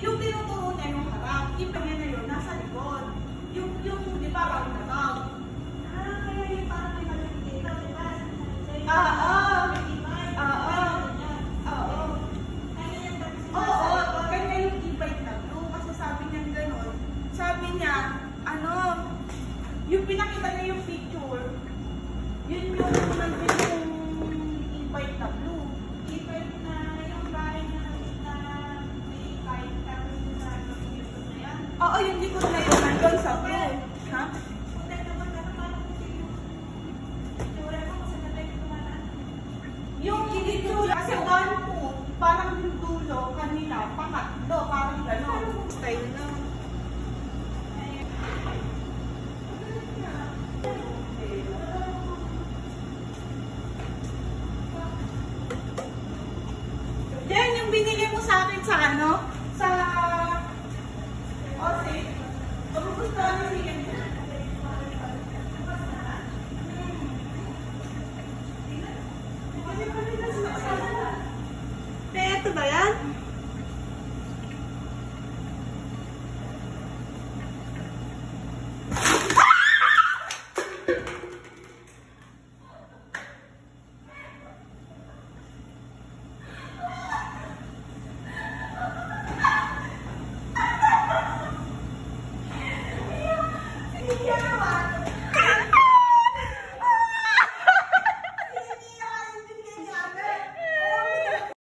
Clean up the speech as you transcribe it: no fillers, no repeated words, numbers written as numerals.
Yung tinuturo niya yung harap, yung panya na yun, nasa likod. Yung di ba, round na round. Kaya yung parang may malaki dito, di ba? Kanya yung e-bike na blue. Kasi sabi niya gano'n. Sabi niya, yung pinakita niya yung picture, yun yung nandun yung e-bike na blue. E-bike na yung bahay na may bike, tapos yung sa likod na yan. Oo, yung likod na yun, nandun sa blue. Ha? Punta naman na parang kasi yung itsura ko kasi natay ko naman. Yung picture, kasi one foot, parang yung dulo, kanila, pangatlo, parang gano'n. Style na. Yan yung binili mo sa akin sa sa Osi. Magugustuhan niyo siya. Ito ba yan?